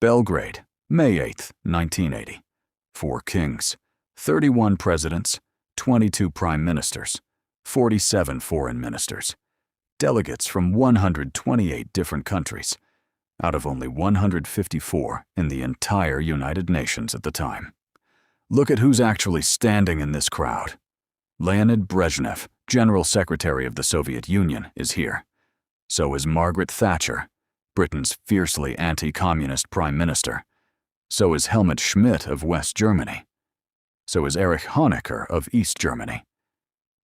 Belgrade, May 8, 1980. 4 kings, 31 presidents, 22 prime ministers, 47 foreign ministers, delegates from 128 different countries, out of only 154 in the entire United Nations at the time. Look at who's actually standing in this crowd. Leonid Brezhnev, General Secretary of the Soviet Union, is here. So is Margaret Thatcher, Britain's fiercely anti-communist Prime Minister. So is Helmut Schmidt of West Germany. So is Erich Honecker of East Germany.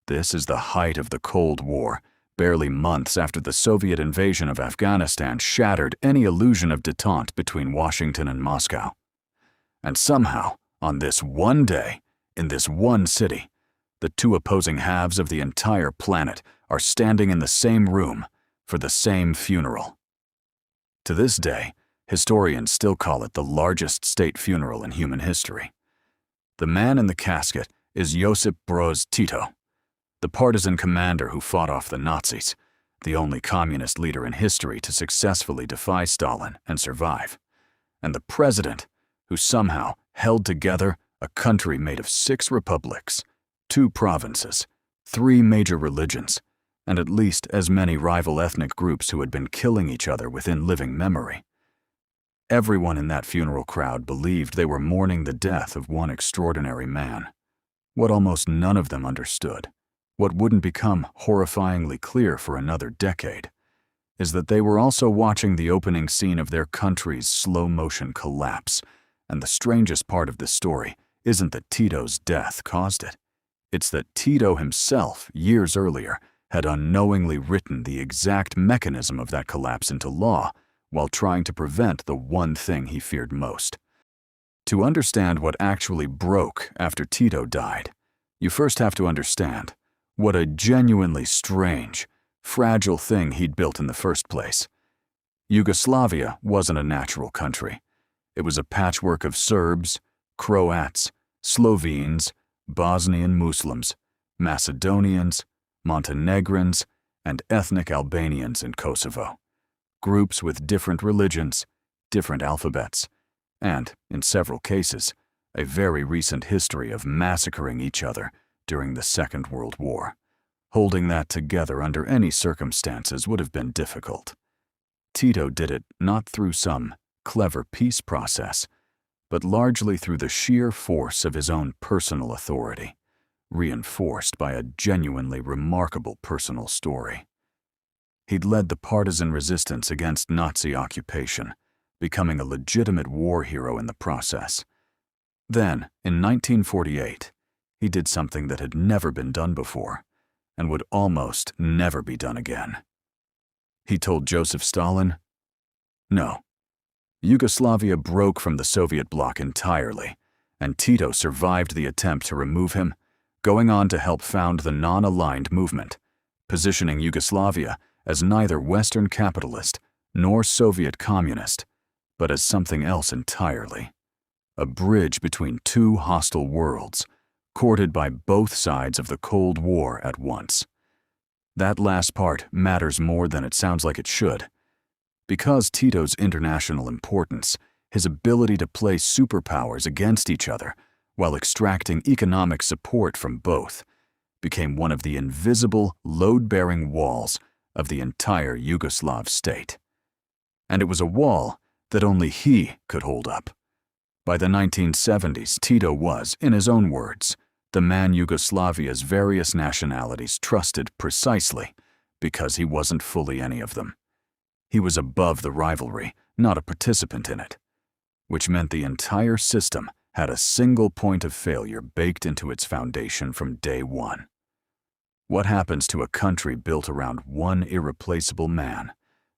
This is the height of the Cold War, barely months after the Soviet invasion of Afghanistan shattered any illusion of détente between Washington and Moscow. And somehow, on this one day, in this one city, the two opposing halves of the entire planet are standing in the same room for the same funeral. To this day, historians still call it the largest state funeral in human history. The man in the casket is Josip Broz Tito, the partisan commander who fought off the Nazis, the only communist leader in history to successfully defy Stalin and survive, and the president who somehow held together a country made of 6 republics, 2 provinces, 3 major religions, and at least as many rival ethnic groups who had been killing each other within living memory. Everyone in that funeral crowd believed they were mourning the death of one extraordinary man. What almost none of them understood, what wouldn't become horrifyingly clear for another decade, is that they were also watching the opening scene of their country's slow-motion collapse, and the strangest part of this story isn't that Tito's death caused it. It's that Tito himself, years earlier, had unknowingly written the exact mechanism of that collapse into law while trying to prevent the one thing he feared most. To understand what actually broke after Tito died, you first have to understand what a genuinely strange, fragile thing he'd built in the first place. Yugoslavia wasn't a natural country. It was a patchwork of Serbs, Croats, Slovenes, Bosnian Muslims, Macedonians, Montenegrins, and ethnic Albanians in Kosovo. Groups with different religions, different alphabets, and, in several cases, a very recent history of massacring each other during the Second World War. Holding that together under any circumstances would have been difficult. Tito did it not through some clever peace process, but largely through the sheer force of his own personal authority, reinforced by a genuinely remarkable personal story. He'd led the partisan resistance against Nazi occupation, becoming a legitimate war hero in the process. Then, in 1948, he did something that had never been done before, and would almost never be done again. He told Joseph Stalin, "No, Yugoslavia broke from the Soviet bloc entirely, and Tito survived the attempt to remove him, going on to help found the non-aligned movement, positioning Yugoslavia as neither Western capitalist nor Soviet communist, but as something else entirely. A bridge between 2 hostile worlds, courted by both sides of the Cold War at once. That last part matters more than it sounds like it should. Because Tito's international importance, his ability to play superpowers against each other while extracting economic support from both, became one of the invisible, load-bearing walls of the entire Yugoslav state. And it was a wall that only he could hold up. By the 1970s, Tito was, in his own words, the man Yugoslavia's various nationalities trusted precisely because he wasn't fully any of them. He was above the rivalry, not a participant in it, which meant the entire system had a single point of failure baked into its foundation from day one. What happens to a country built around one irreplaceable man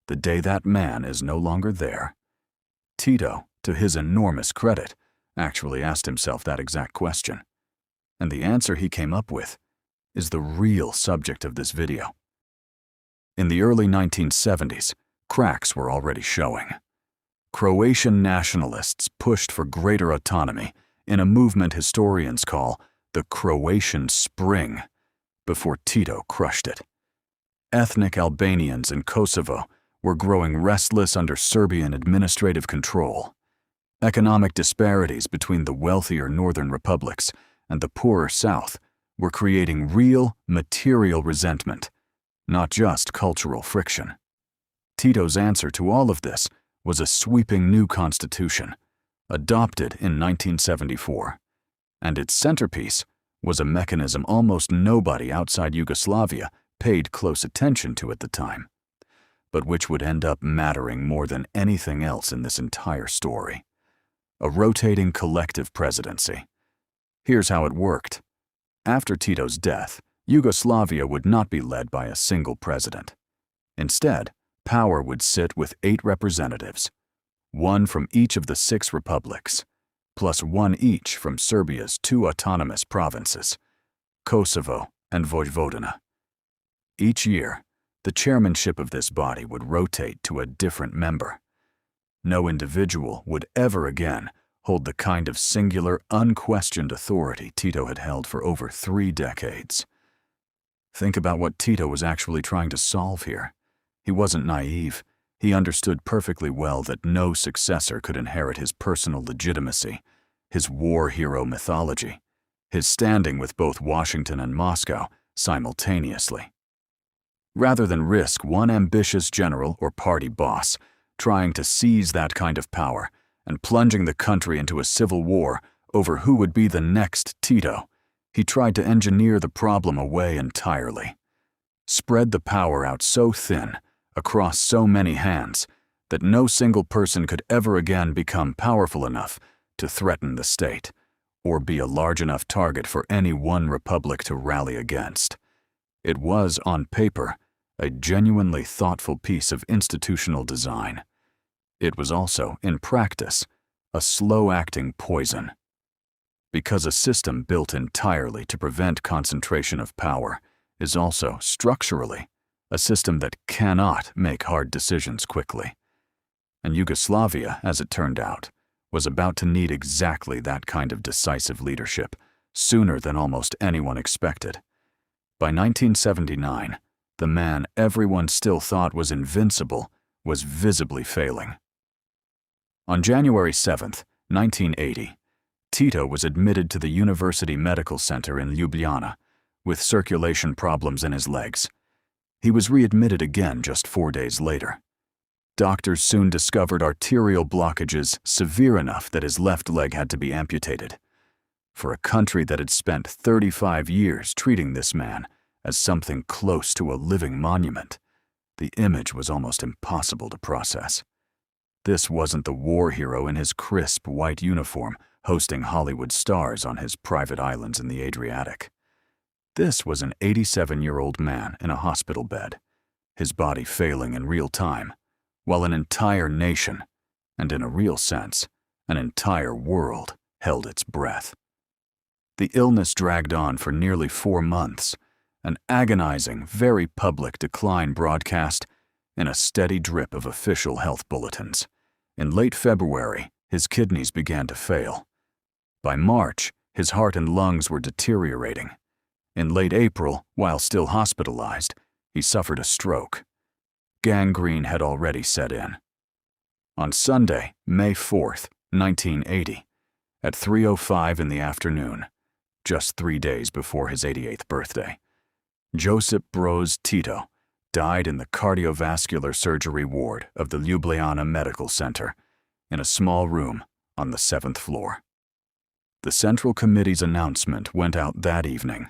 the day that man is no longer there? Tito, to his enormous credit, actually asked himself that exact question. And the answer he came up with is the real subject of this video. In the early 1970s, cracks were already showing. Croatian nationalists pushed for greater autonomy in a movement historians call the Croatian Spring, before Tito crushed it. Ethnic Albanians in Kosovo were growing restless under Serbian administrative control, Economic disparities between the wealthier northern republics and the poorer south were creating real, material resentment, not just cultural friction. Tito's answer to all of this was a sweeping new constitution, adopted in 1974, and its centerpiece was a mechanism almost nobody outside Yugoslavia paid close attention to at the time, but which would end up mattering more than anything else in this entire story: a rotating collective presidency. Here's how it worked. After Tito's death, Yugoslavia would not be led by a single president. Instead, power would sit with 8 representatives, 1 from each of the 6 republics, plus 1 each from Serbia's 2 autonomous provinces, Kosovo and Vojvodina. Each year, the chairmanship of this body would rotate to a different member. No individual would ever again hold the kind of singular, unquestioned authority Tito had held for over 3 decades. Think about what Tito was actually trying to solve here. He wasn't naive. He understood perfectly well that no successor could inherit his personal legitimacy, his war hero mythology, his standing with both Washington and Moscow simultaneously. Rather than risk one ambitious general or party boss trying to seize that kind of power and plunging the country into a civil war over who would be the next Tito, he tried to engineer the problem away entirely. Spread the power out so thin, across so many hands, that no single person could ever again become powerful enough to threaten the state, or be a large enough target for any one republic to rally against. It was, on paper, a genuinely thoughtful piece of institutional design. It was also, in practice, a slow-acting poison. Because a system built entirely to prevent concentration of power is also, structurally, a system that cannot make hard decisions quickly. And Yugoslavia, as it turned out, was about to need exactly that kind of decisive leadership, sooner than almost anyone expected. By 1979, the man everyone still thought was invincible was visibly failing. On January 7, 1980, Tito was admitted to the University Medical Center in Ljubljana with circulation problems in his legs. He was readmitted again just 4 days later. Doctors soon discovered arterial blockages severe enough that his left leg had to be amputated. For a country that had spent 35 years treating this man as something close to a living monument, the image was almost impossible to process. This wasn't the war hero in his crisp white uniform hosting Hollywood stars on his private islands in the Adriatic. This was an 87-year-old man in a hospital bed, his body failing in real time, while an entire nation, and in a real sense, an entire world, held its breath. The illness dragged on for nearly 4 months, an agonizing, very public decline broadcast in a steady drip of official health bulletins. In late February, his kidneys began to fail. By March, his heart and lungs were deteriorating. In late April, while still hospitalized, he suffered a stroke. Gangrene had already set in. On Sunday, May 4th, 1980, at 3:05 in the afternoon, just 3 days before his 88th birthday, Josip Broz Tito died in the cardiovascular surgery ward of the Ljubljana Medical Center in a small room on the 7th floor. The Central Committee's announcement went out that evening,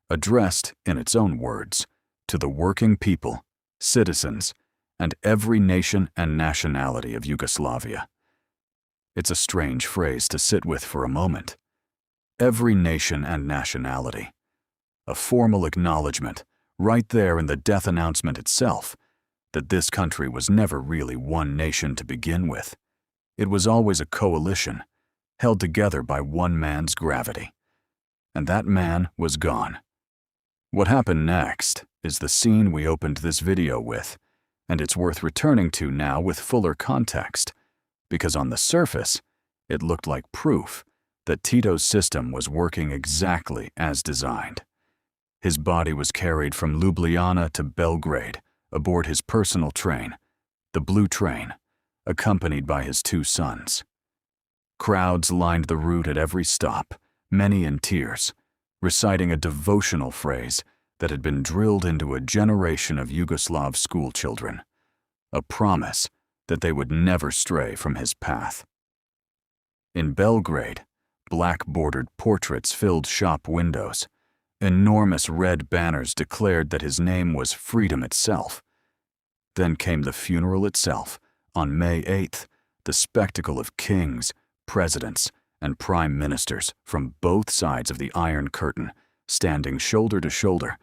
addressed, in its own words, to the working people, citizens, and every nation and nationality of Yugoslavia. It's a strange phrase to sit with for a moment. Every nation and nationality. A formal acknowledgement, right there in the death announcement itself, that this country was never really one nation to begin with. It was always a coalition, held together by one man's gravity. And that man was gone. What happened next is the scene we opened this video with, and it's worth returning to now with fuller context, because on the surface, it looked like proof that Tito's system was working exactly as designed. His body was carried from Ljubljana to Belgrade aboard his personal train, the Blue Train, accompanied by his 2 sons. Crowds lined the route at every stop, many in tears, reciting a devotional phrase that had been drilled into a generation of Yugoslav schoolchildren, a promise that they would never stray from his path. In Belgrade, black-bordered portraits filled shop windows. Enormous red banners declared that his name was freedom itself. Then came the funeral itself, on May 8th, the spectacle of kings, presidents, and prime ministers from both sides of the Iron Curtain, standing shoulder to shoulder,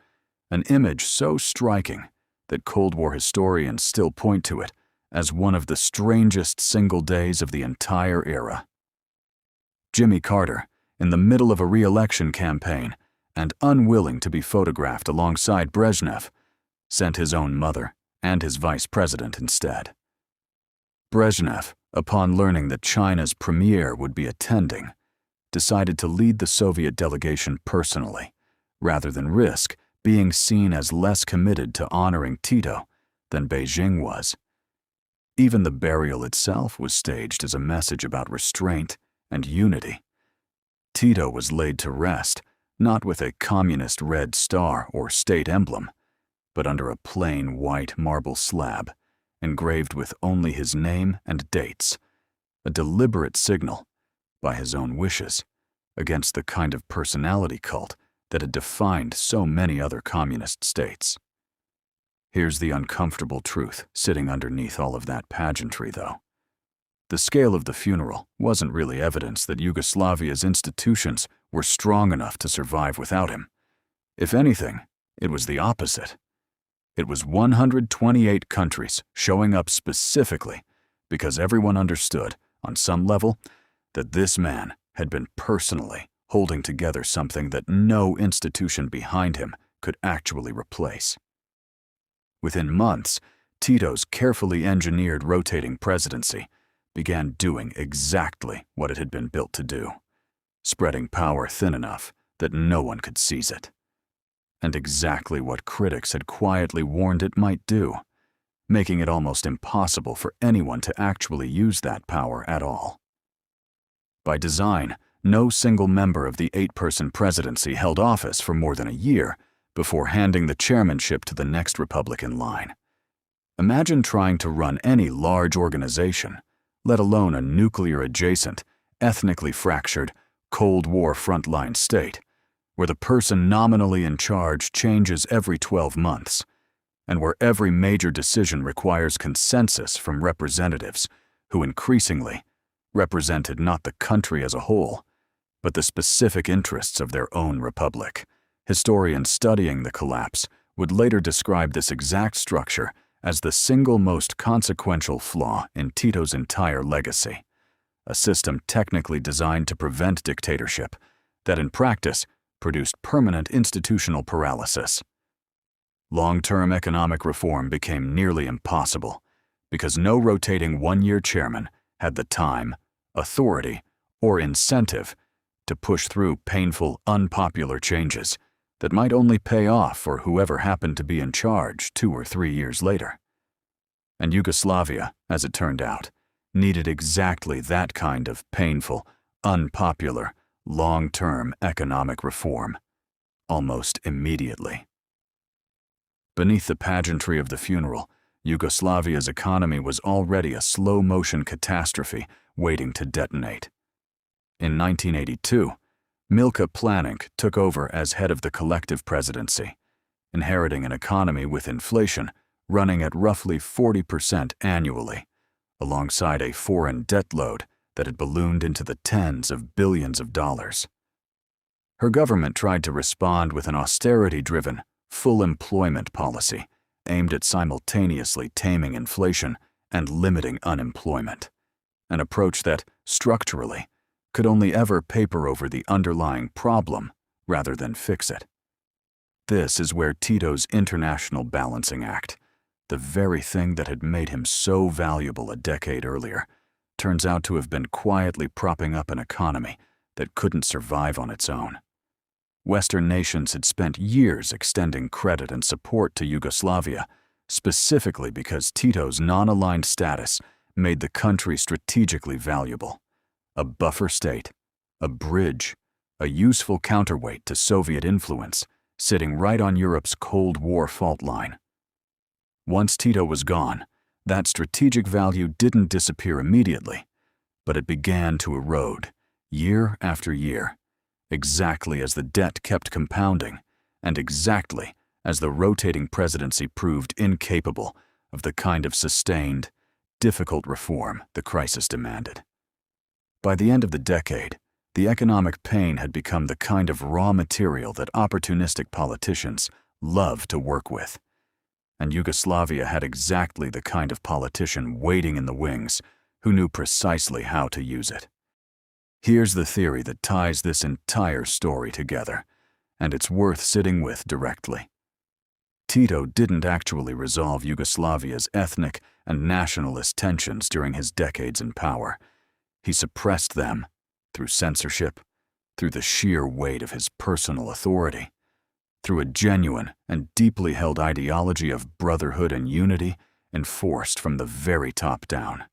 an image so striking that Cold War historians still point to it as one of the strangest single days of the entire era. Jimmy Carter, in the middle of a re-election campaign and unwilling to be photographed alongside Brezhnev, sent his own mother and his vice president instead. Brezhnev, upon learning that China's premier would be attending, decided to lead the Soviet delegation personally, rather than risk being seen as less committed to honoring Tito than Beijing was. Even the burial itself was staged as a message about restraint and unity. Tito was laid to rest, not with a communist red star or state emblem, but under a plain white marble slab, engraved with only his name and dates, a deliberate signal, by his own wishes, against the kind of personality cult that had defined so many other communist states. Here's the uncomfortable truth sitting underneath all of that pageantry, though. The scale of the funeral wasn't really evidence that Yugoslavia's institutions were strong enough to survive without him. If anything, it was the opposite. It was 128 countries showing up specifically because everyone understood, on some level, that this man had been personally holding together something that no institution behind him could actually replace. Within months, Tito's carefully engineered rotating presidency began doing exactly what it had been built to do, spreading power thin enough that no one could seize it. And exactly what critics had quietly warned it might do, making it almost impossible for anyone to actually use that power at all. By design, no single member of the 8-person presidency held office for more than a year before handing the chairmanship to the next republic in line. Imagine trying to run any large organization, let alone a nuclear-adjacent, ethnically fractured, Cold War frontline state, where the person nominally in charge changes every 12 months, and where every major decision requires consensus from representatives who increasingly represented not the country as a whole, but the specific interests of their own republic. Historians studying the collapse would later describe this exact structure as the single most consequential flaw in Tito's entire legacy, a system technically designed to prevent dictatorship that in practice produced permanent institutional paralysis. Long-term economic reform became nearly impossible because no rotating one-year chairman had the time, authority, or incentive to push through painful, unpopular changes that might only pay off for whoever happened to be in charge 2 or 3 years later. And Yugoslavia, as it turned out, needed exactly that kind of painful, unpopular, long-term economic reform, almost immediately. Beneath the pageantry of the funeral, Yugoslavia's economy was already a slow-motion catastrophe waiting to detonate. In 1982, Milka Planic took over as head of the collective presidency, inheriting an economy with inflation running at roughly 40% annually, alongside a foreign debt load that had ballooned into the tens of billions of dollars. Her government tried to respond with an austerity-driven, full employment policy aimed at simultaneously taming inflation and limiting unemployment, an approach that, structurally, could only ever paper over the underlying problem rather than fix it. This is where Tito's international balancing act, the very thing that had made him so valuable a decade earlier, turns out to have been quietly propping up an economy that couldn't survive on its own. Western nations had spent years extending credit and support to Yugoslavia, specifically because Tito's non-aligned status made the country strategically valuable, a buffer state, a bridge, a useful counterweight to Soviet influence, sitting right on Europe's Cold War fault line. Once Tito was gone, that strategic value didn't disappear immediately, but it began to erode, year after year, exactly as the debt kept compounding, and exactly as the rotating presidency proved incapable of the kind of sustained, difficult reform the crisis demanded. By the end of the decade, the economic pain had become the kind of raw material that opportunistic politicians love to work with. And Yugoslavia had exactly the kind of politician waiting in the wings who knew precisely how to use it. Here's the theory that ties this entire story together, and it's worth sitting with directly. Tito didn't actually resolve Yugoslavia's ethnic and nationalist tensions during his decades in power. He suppressed them through censorship, through the sheer weight of his personal authority, through a genuine and deeply held ideology of brotherhood and unity enforced from the very top down.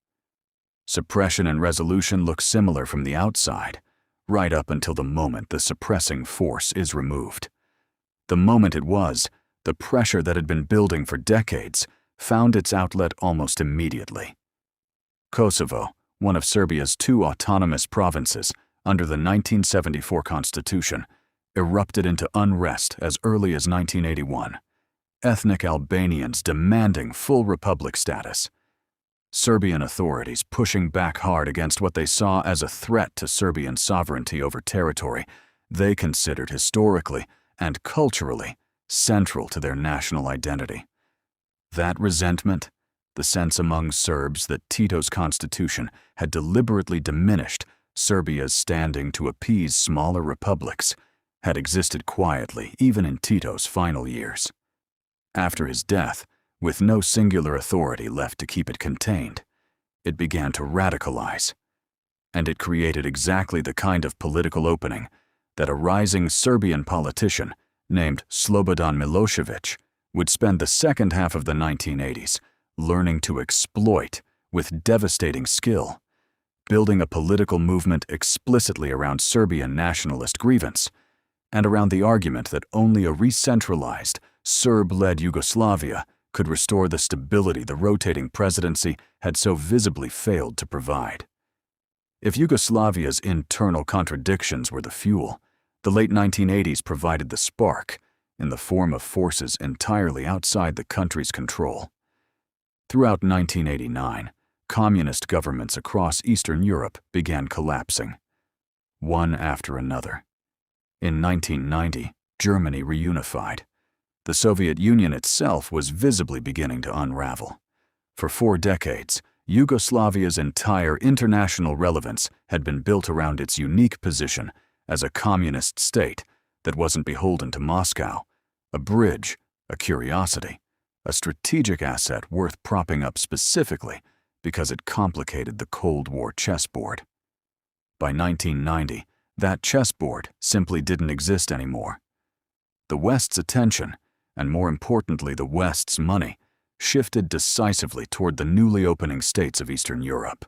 Suppression and resolution look similar from the outside, right up until the moment the suppressing force is removed. The moment it was, the pressure that had been building for decades found its outlet almost immediately. Kosovo, one of Serbia's 2 autonomous provinces under the 1974 constitution, erupted into unrest as early as 1981, ethnic Albanians demanding full republic status. Serbian authorities pushing back hard against what they saw as a threat to Serbian sovereignty over territory they considered historically and culturally central to their national identity. That resentment, the sense among Serbs that Tito's constitution had deliberately diminished Serbia's standing to appease smaller republics, had existed quietly even in Tito's final years. After his death, with no singular authority left to keep it contained, it began to radicalize. And it created exactly the kind of political opening that a rising Serbian politician named Slobodan Milošević would spend the second half of the 1980s learning to exploit with devastating skill, building a political movement explicitly around Serbian nationalist grievance and around the argument that only a re-centralized, Serb-led Yugoslavia could restore the stability the rotating presidency had so visibly failed to provide. If Yugoslavia's internal contradictions were the fuel, the late 1980s provided the spark in the form of forces entirely outside the country's control. Throughout 1989, communist governments across Eastern Europe began collapsing, one after another. In 1990, Germany reunified. The Soviet Union itself was visibly beginning to unravel. For 4 decades, Yugoslavia's entire international relevance had been built around its unique position as a communist state that wasn't beholden to Moscow, a bridge, a curiosity, a strategic asset worth propping up specifically because it complicated the Cold War chessboard. By 1990, that chessboard simply didn't exist anymore. The West's attention, and more importantly the West's money, shifted decisively toward the newly opening states of Eastern Europe.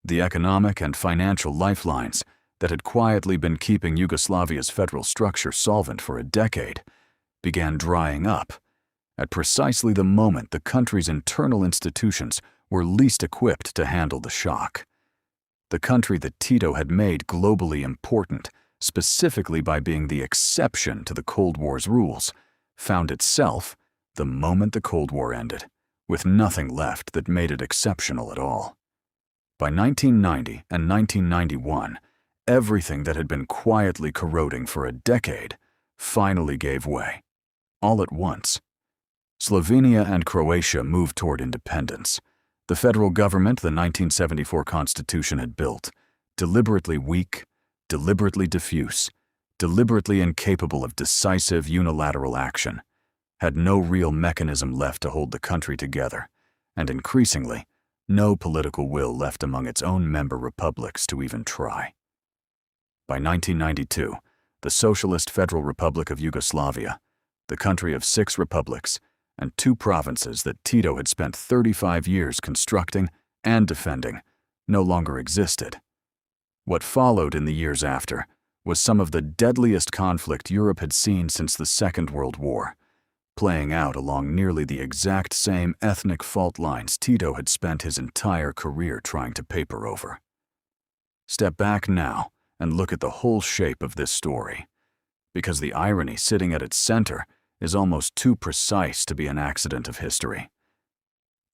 The economic and financial lifelines that had quietly been keeping Yugoslavia's federal structure solvent for a decade began drying up at precisely the moment the country's internal institutions were least equipped to handle the shock. The country that Tito had made globally important, specifically by being the exception to the Cold War's rules, found itself, the moment the Cold War ended, with nothing left that made it exceptional at all. By 1990 and 1991, everything that had been quietly corroding for a decade finally gave way, all at once. Slovenia and Croatia moved toward independence. The federal government the 1974 Constitution had built, deliberately weak, deliberately diffuse, deliberately incapable of decisive unilateral action, had no real mechanism left to hold the country together, and increasingly, no political will left among its own member republics to even try. By 1992, the Socialist Federal Republic of Yugoslavia, the country of 6 republics and 2 provinces that Tito had spent 35 years constructing and defending, no longer existed. What followed in the years after was some of the deadliest conflict Europe had seen since the Second World War, playing out along nearly the exact same ethnic fault lines Tito had spent his entire career trying to paper over. Step back now and look at the whole shape of this story, because the irony sitting at its center is almost too precise to be an accident of history.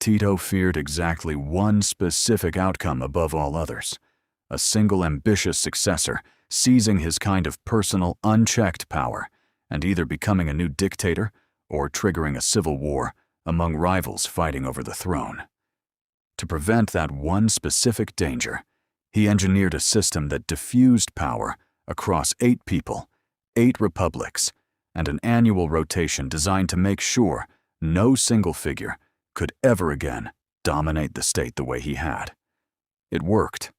Tito feared exactly one specific outcome above all others: a single ambitious successor seizing his kind of personal, unchecked power and either becoming a new dictator or triggering a civil war among rivals fighting over the throne. To prevent that one specific danger, he engineered a system that diffused power across 8 people, 8 republics, and an annual rotation designed to make sure no single figure could ever again dominate the state the way he had. It worked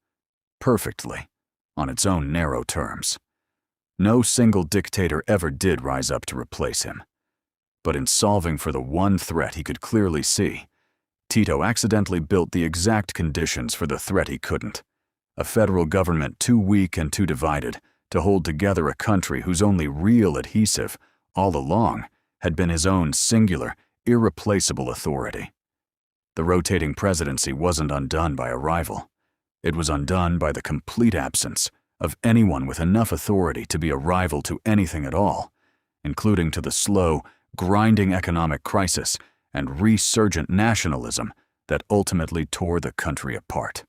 perfectly, on its own narrow terms. No single dictator ever did rise up to replace him. But in solving for the one threat he could clearly see, Tito accidentally built the exact conditions for the threat he couldn't: a federal government too weak and too divided to hold together a country whose only real adhesive, all along, had been his own singular, irreplaceable authority. The rotating presidency wasn't undone by a rival. It was undone by the complete absence of anyone with enough authority to be a rival to anything at all, including to the slow, grinding economic crisis and resurgent nationalism that ultimately tore the country apart.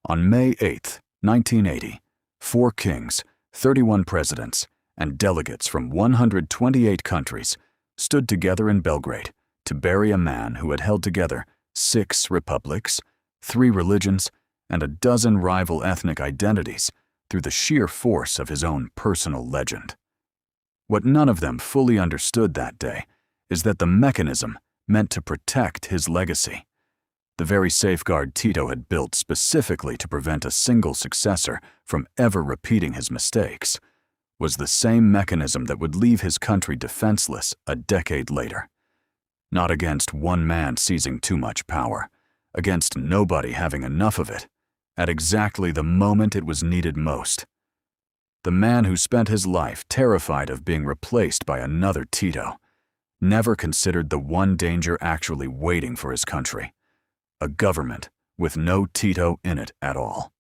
On May 8, 1980, 4 kings, 31 presidents, and delegates from 128 countries stood together in Belgrade to bury a man who had held together 6 republics, 3 religions, and a dozen rival ethnic identities through the sheer force of his own personal legend. What none of them fully understood that day is that the mechanism meant to protect his legacy, the very safeguard Tito had built specifically to prevent a single successor from ever repeating his mistakes, was the same mechanism that would leave his country defenseless a decade later. Not against one man seizing too much power, against nobody having enough of it, at exactly the moment it was needed most. The man who spent his life terrified of being replaced by another Tito never considered the one danger actually waiting for his country: a government with no Tito in it at all.